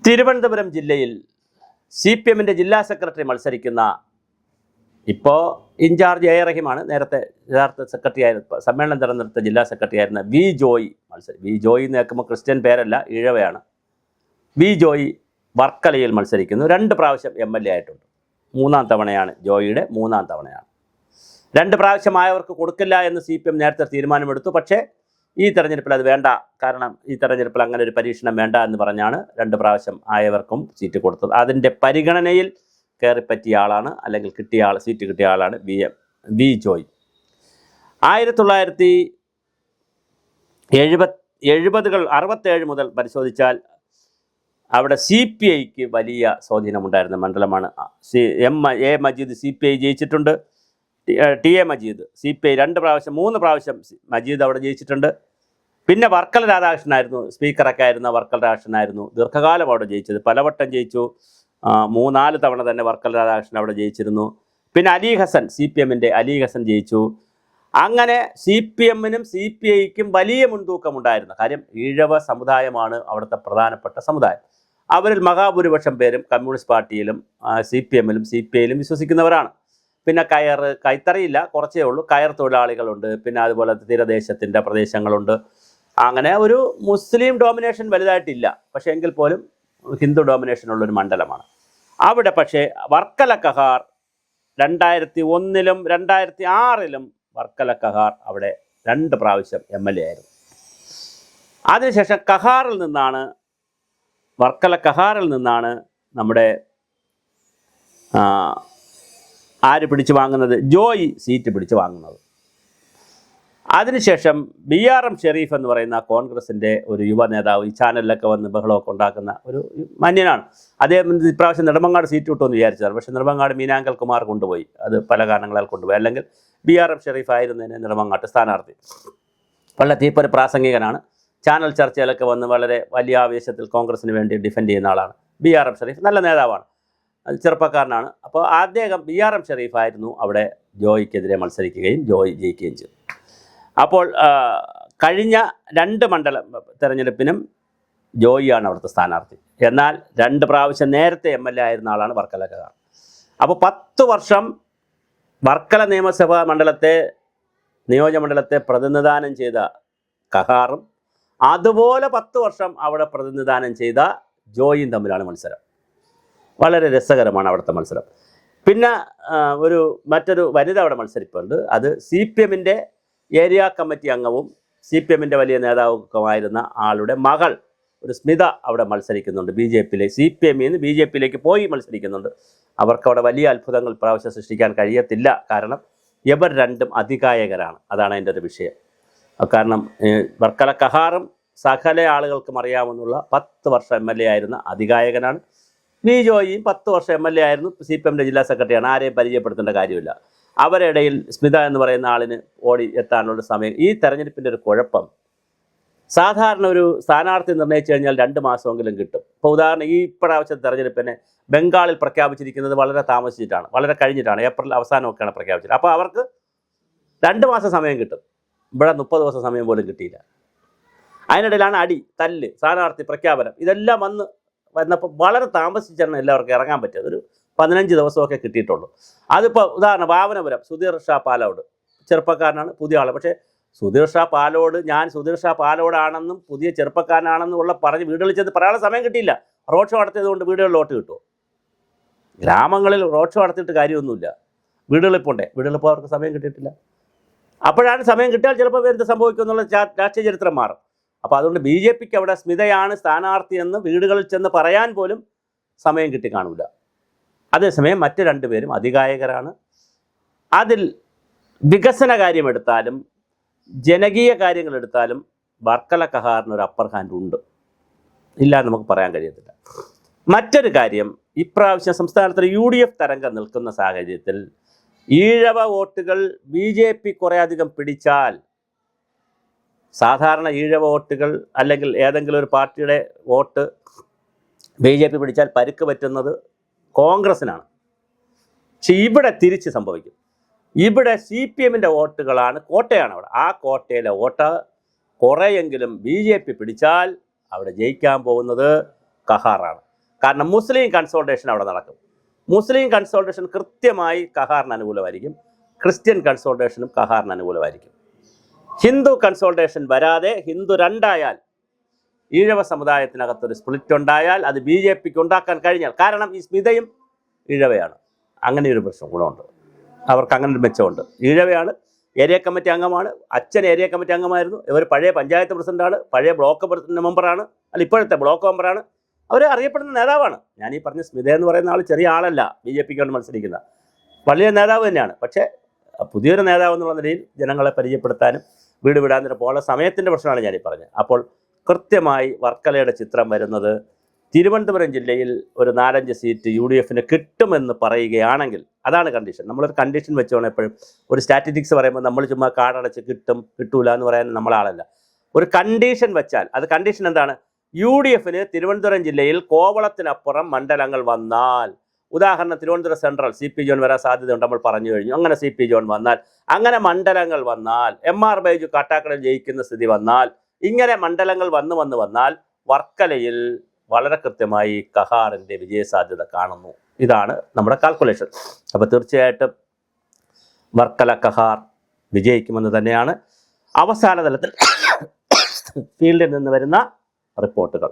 തിരുവനന്തപുരം ജില്ലയിൽ CPMന്റെ ജില്ലാ സെക്രട്ടറി മത്സരിക്കുന്ന ഇപ്പോൾ ഇൻചാർജ് എ റഹീമാണ്. നേരത്തെ യഥാർത്ഥ സെക്രട്ടറി ആയിരുന്നു, സമ്മേളനം തിരഞ്ഞെടുത്ത ജില്ലാ സെക്രട്ടറി ആയിരുന്ന വി ജോയി വി ജോയി എന്ന് കേൾക്കുമ്പോൾ ക്രിസ്ത്യൻ പേരല്ല, ഈഴവയാണ്. വി ജോയി വർക്കലയിൽ മത്സരിക്കുന്നു. 2 പ്രാവശ്യം MLA ആയിട്ടുണ്ട്. 3-ാം തവണയാണ് ജോയിയുടെ 3-ാം തവണയാണ്. 2 പ്രാവശ്യമായവർക്ക് കൊടുക്കില്ല എന്ന് CPM നേരത്തെ തീരുമാനമെടുത്തു. പക്ഷേ ഈ തെരഞ്ഞെടുപ്പിൽ അത് വേണ്ട, കാരണം ഈ തെരഞ്ഞെടുപ്പിൽ അങ്ങനെ ഒരു പരീക്ഷണം വേണ്ട എന്ന് പറഞ്ഞാണ് 2 പ്രാവശ്യം ആയവർക്കും സീറ്റ് കൊടുത്തത്. അതിൻ്റെ പരിഗണനയിൽ കയറിപ്പറ്റിയ ആളാണ്, അല്ലെങ്കിൽ സീറ്റ് കിട്ടിയ ആളാണ് വി ജോയ്. 1967 മുതൽ പരിശോധിച്ചാൽ അവിടെ CPIക്ക് വലിയ സ്വാധീനമുണ്ടായിരുന്ന മണ്ഡലമാണ്. A Majeed CPI ജയിച്ചിട്ടുണ്ട്. TA Majeed CPI 3 പ്രാവശ്യം മജീദ് അവിടെ ജയിച്ചിട്ടുണ്ട്. പിന്നെ വർക്കല രാധാകൃഷ്ണനായിരുന്നു സ്പീക്കറൊക്കെ ആയിരുന്ന വർക്കല രാധാകൃഷ്ണനായിരുന്നു ദീർഘകാലം അവിടെ ജയിച്ചത്. പലവട്ടം ജയിച്ചു. 3-4 തവണ തന്നെ വർക്കല രാധാകൃഷ്ണൻ അവിടെ ജയിച്ചിരുന്നു. പിന്നെ അലി ഹസൻ, CPMന്റെ അലി ഹസൻ ജയിച്ചു. അങ്ങനെ CPMനും CPIക്കും വലിയ മുൻതൂക്കമുണ്ടായിരുന്നു. കാര്യം ഈഴവ സമുദായമാണ് അവിടുത്തെ പ്രധാനപ്പെട്ട സമുദായം. അവരിൽ മഹാഭൂരിപക്ഷം പേരും കമ്മ്യൂണിസ്റ്റ് പാർട്ടിയിലും CPMലും CPIയിലും വിശ്വസിക്കുന്നവരാണ്. പിന്നെ കൈത്തറിയില്ല, കുറച്ചേ ഉള്ളൂ. കയർ തൊഴിലാളികളുണ്ട്. പിന്നെ അതുപോലെ തീരദേശത്തിൻ്റെ പ്രദേശങ്ങളുണ്ട്. അങ്ങനെ ഒരു മുസ്ലിം ഡോമിനേഷൻ വലുതായിട്ടില്ല, പക്ഷേ എങ്കിൽ പോലും ഹിന്ദു ഡോമിനേഷനുള്ളൊരു മണ്ഡലമാണ് അവിടെ. പക്ഷേ വർക്കല കഹാർ 2001-ലും 2006-ലും വർക്കല കഹാർ അവിടെ 2 പ്രാവശ്യം MLA ആയിരുന്നു. അതിനുശേഷം വർക്കല കഹാറിൽ നിന്നാണ് നമ്മുടെ ആര് പിടിച്ചു വാങ്ങുന്നത്? ജോയി സീറ്റ് പിടിച്ചു വാങ്ങുന്നത്. അതിനുശേഷം BRM ഷെരീഫ് എന്ന് പറയുന്ന കോൺഗ്രസിൻ്റെ ഒരു യുവ നേതാവ്, ഈ ചാനലിലൊക്കെ വന്ന് ബഹളമൊക്കെ ഉണ്ടാക്കുന്ന ഒരു മാന്യനാണ്. അദ്ദേഹം ഇപ്രാവശ്യം നെടുമങ്ങാട് സീറ്റ് കിട്ടുമെന്ന് വിചാരിച്ചതാണ്. പക്ഷേ നെടുമങ്ങാട് മീനാങ്കൽ കുമാർ കൊണ്ടുപോയി. അത് പല കാരണങ്ങളാൽ കൊണ്ടുപോയി. അല്ലെങ്കിൽ BRM ഷെരീഫ് ആയിരുന്നതിന് നെടുമങ്ങാട്ട് സ്ഥാനാർത്ഥി. വളരെ തീപ്പൊരു പ്രാസംഗികനാണ്. ചാനൽ ചർച്ചയിലൊക്കെ വന്ന് വളരെ വലിയ ആവേശത്തിൽ കോൺഗ്രസിന് വേണ്ടി ഡിഫെൻഡ് ചെയ്യുന്ന ആളാണ് BRM ഷെരീഫ്. നല്ല നേതാവാണ്, അത് ചെറുപ്പക്കാരനാണ്. അപ്പോൾ അദ്ദേഹം BRM ഷെരീഫ് ആയിരുന്നു അവിടെ ജോയിക്കെതിരെ മത്സരിക്കുകയും ജോയി ജയിക്കുകയും ചെയ്തു. അപ്പോൾ കഴിഞ്ഞ 2 മണ്ഡലം തെരഞ്ഞെടുപ്പിനും ജോയിയാണ് അവിടുത്തെ സ്ഥാനാർത്ഥി. എന്നാൽ 2 പ്രാവശ്യം നേരത്തെ MLA ആയിരുന്ന ആളാണ് വർക്കല കഹാർ. അപ്പോൾ 10 വർഷം വർക്കല നിയമസഭാ നിയോജകമണ്ഡലത്തെ പ്രതിനിധാനം ചെയ്ത കഹാറും അതുപോലെ 10 വർഷം അവിടെ പ്രതിനിധാനം ചെയ്ത ജോയിയും തമ്മിലാണ് മത്സരം. വളരെ രസകരമാണ് അവിടുത്തെ മത്സരം. പിന്നെ മറ്റൊരു വനിത അവിടെ മത്സരിപ്പുണ്ട്. അത് CPMന്റെ ഏരിയ കമ്മിറ്റി അംഗവും CPMന്റെ വലിയ നേതാവുമായിരുന്ന ആളുടെ മകൾ ഒരു സ്മിത അവിടെ മത്സരിക്കുന്നുണ്ട്. CPMയിൽ നിന്ന് BJPയിലേക്ക് പോയി മത്സരിക്കുന്നുണ്ട്. അവർക്കവിടെ വലിയ അത്ഭുതങ്ങൾ പ്രാവശ്യം സൃഷ്ടിക്കാൻ കഴിയത്തില്ല. കാരണം ഇവർ 2ഉം അതികായകരാണ്. അതാണ് അതിൻ്റെ ഒരു വിഷയം. കാരണം വർക്കല കഹാറും സകല ആളുകൾക്കും അറിയാമെന്നുള്ള 10 വർഷം MLA ആയിരുന്ന അതികായകനാണ്. വി ജോയിയും 10 വർഷം MLA ആയിരുന്നു, CPMന്റെ ജില്ലാ സെക്രട്ടറിയാണ്. ആരെയും പരിചയപ്പെടുത്തേണ്ട കാര്യമില്ല. അവരുടെ ഇടയിൽ സ്മിത എന്ന് പറയുന്ന ആളിന് ഓടി എത്താനുള്ള സമയം. ഈ തെരഞ്ഞെടുപ്പിൻ്റെ ഒരു കുഴപ്പം, സാധാരണ ഒരു സ്ഥാനാർത്ഥി നിർണ്ണയിച്ചു കഴിഞ്ഞാൽ 2 മാസമെങ്കിലും കിട്ടും. ഇപ്പോൾ ഉദാഹരണം, ഈ പ്രാവശ്യത്തെ തെരഞ്ഞെടുപ്പിനെ ബംഗാളിൽ പ്രഖ്യാപിച്ചിരിക്കുന്നത് വളരെ താമസിച്ചിട്ടാണ്, വളരെ കഴിഞ്ഞിട്ടാണ്. ഏപ്രിൽ അവസാനമൊക്കെയാണ് പ്രഖ്യാപിച്ചത്. അപ്പോൾ അവർക്ക് 2 മാസം സമയം കിട്ടും. ഇവിടെ 30 ദിവസം സമയം പോലും കിട്ടിയില്ല. അതിനിടയിലാണ് അടി, തല്ല്, സ്ഥാനാർത്ഥി പ്രഖ്യാപനം, ഇതെല്ലാം വന്നപ്പോൾ വളരെ താമസിച്ചാണ് എല്ലാവർക്കും ഇറങ്ങാൻ പറ്റിയത്. ഒരു 15 ദിവസമൊക്കെ കിട്ടിയിട്ടുള്ളൂ. അതിപ്പോൾ ഉദാഹരണം വാമനപുരം സുധീർ ഷാ പാലോട്, ചെറുപ്പക്കാരനാണ്, പുതിയ ആൾ. പക്ഷേ സുധീർ ഷാ പാലോട് പാലോടാണെന്നും പുതിയ ചെറുപ്പക്കാരനാണെന്നും പറഞ്ഞ് വീടുകളിൽ ചെന്ന് പറയാനുള്ള സമയം കിട്ടിയില്ല. റോഡ് ഷോ നടത്തിയതുകൊണ്ട് വീടുകളിൽ വോട്ട് കിട്ടുമോ? ഗ്രാമങ്ങളിൽ റോഡ് ഷോ നടത്തിയിട്ട് കാര്യമൊന്നുമില്ല. വീടുകളിൽ ഇപ്പോൾ അവർക്ക് സമയം കിട്ടിയിട്ടില്ല. അപ്പോഴാണ് സമയം കിട്ടിയാൽ ചിലപ്പോൾ എന്ത് സംഭവിക്കും എന്നുള്ള രാഷ്ട്രീയ ചരിത്രം മാറും. അപ്പോൾ അതുകൊണ്ട് BJPക്ക് അവിടെ സ്മിതയാണ് സ്ഥാനാർത്ഥി എന്ന് വീടുകളിൽ ചെന്ന് പറയാൻ പോലും സമയം കിട്ടി കാണില്ല. അതേസമയം മറ്റ് 2 പേരും അതികായകരാണ്. അതിൽ വികസന കാര്യമെടുത്താലും ജനകീയ കാര്യങ്ങളെടുത്താലും വർക്കല കഹാറിനൊരു അപ്പർ ഹാൻഡ് ഉണ്ട്, ഇല്ല എന്ന് നമുക്ക് പറയാൻ കഴിയത്തില്ല. മറ്റൊരു കാര്യം, ഇപ്രാവശ്യം സംസ്ഥാനത്തിൽ UDF തരംഗം നിൽക്കുന്ന സാഹചര്യത്തിൽ ഈഴവ വോട്ടുകൾ BJP കുറേയധികം പിടിച്ചാൽ, സാധാരണ ഈഴവ വോട്ടുകൾ അല്ലെങ്കിൽ ഏതെങ്കിലും ഒരു പാർട്ടിയുടെ വോട്ട് BJP പിടിച്ചാൽ പരുക്ക് പറ്റുന്നത് കോൺഗ്രസിനാണ്. പക്ഷെ ഇവിടെ തിരിച്ച് സംഭവിക്കും. ഇവിടെ CPMന്റെ വോട്ടുകളാണ്, കോട്ടയാണ് അവിടെ. ആ കോട്ടയിലെ വോട്ട് കുറേയെങ്കിലും BJP പിടിച്ചാൽ അവിടെ ജയിക്കാൻ പോകുന്നത് കഹാറാണ്. കാരണം മുസ്ലിം കൺസോൾട്ടേഷൻ അവിടെ നടക്കും. മുസ്ലിം കൺസോൾട്ടേഷൻ കൃത്യമായി കഹാറിന് അനുകൂലമായിരിക്കും, ക്രിസ്ത്യൻ കൺസോൾട്ടേഷനും കഹാറിന് അനുകൂലമായിരിക്കും. ഹിന്ദു കൺസോൾട്ടേഷൻ വരാതെ ഹിന്ദു രണ്ടായാൽ, ഈഴവ സമുദായത്തിനകത്തൊരു സ്പ്ലിറ്റ് ഉണ്ടായാൽ അത് BJPക്ക് ഉണ്ടാക്കാൻ കഴിഞ്ഞാൽ, കാരണം ഈ സ്മിതയും ഈഴവയാണ്, അങ്ങനെയൊരു പ്രശ്നം ഗുണമുണ്ട്, അവർക്ക് അങ്ങനെ ഒരു മെച്ചമുണ്ട്. ഈഴവയാണ്, ഏരിയ കമ്മിറ്റി അംഗമാണ്, അച്ഛൻ ഏരിയ കമ്മിറ്റി അംഗമായിരുന്നു, ഇവർ പഴയ പഞ്ചായത്ത് പ്രസിഡന്റാണ്, പഴയ ബ്ലോക്ക് മെമ്പറാണ്, അല്ല ഇപ്പോഴത്തെ ബ്ലോക്ക് മെമ്പറാണ്, അവർ അറിയപ്പെടുന്ന നേതാവാണ്. ഞാൻ ഈ പറഞ്ഞ സ്മിത എന്ന് പറയുന്ന ആൾ ചെറിയ ആളല്ല, BJPക്ക് കൊണ്ട് മത്സരിക്കുന്ന വലിയ നേതാവ് തന്നെയാണ്. പക്ഷേ പുതിയൊരു നേതാവ് എന്നുള്ള നിലയിൽ ജനങ്ങളെ പരിചയപ്പെടുത്താനും വീട് വിടാനും പോലുള്ള സമയത്തിൻ്റെ പ്രശ്നമാണ് ഞാനീ പറഞ്ഞത്. അപ്പോൾ കൃത്യമായി വർക്കലയുടെ ചിത്രം വരുന്നത് തിരുവനന്തപുരം ജില്ലയിൽ ഒരു 4-5 സീറ്റ് UDFന് കിട്ടുമെന്ന് പറയുകയാണെങ്കിൽ, അതാണ് കണ്ടീഷൻ. നമ്മളൊരു കണ്ടീഷൻ വെച്ചോണം എപ്പോഴും. ഒരു സ്റ്റാറ്റിസ്റ്റിക്സ് പറയുമ്പോൾ നമ്മൾ ചുമ്മാ കാടടച്ച് കിട്ടൂല എന്ന് പറയാൻ നമ്മളാളല്ല. ഒരു കണ്ടീഷൻ വെച്ചാൽ അത് കണ്ടീഷൻ എന്താണ്? UDFന് തിരുവനന്തപുരം ജില്ലയിൽ കോവളത്തിനപ്പുറം മണ്ഡലങ്ങൾ വന്നാൽ, ഉദാഹരണം തിരുവനന്തപുരം സെൻട്രൽ CP ജോൺ വരാൻ സാധ്യതയുണ്ട്, നമ്മൾ പറഞ്ഞു കഴിഞ്ഞു. അങ്ങനെ CP ജോൺ വന്നാൽ, അങ്ങനെ മണ്ഡലങ്ങൾ വന്നാൽ, MR ബൈജു കാട്ടാക്കടയിൽ ജയിക്കുന്ന സ്ഥിതി വന്നാൽ, ഇങ്ങനെ മണ്ഡലങ്ങൾ വന്നാൽ വർക്കലയിൽ വളരെ കൃത്യമായി കഹാറിൻ്റെ വിജയസാധ്യത കാണുന്നു. ഇതാണ് നമ്മുടെ കാൽക്കുലേഷൻ. അപ്പോൾ തീർച്ചയായിട്ടും വർക്കല കഹാർ വിജയിക്കുമെന്ന് തന്നെയാണ് അവസാന തലത്തിൽ ഫീൽഡിൽ നിന്ന് വരുന്ന റിപ്പോർട്ടുകൾ.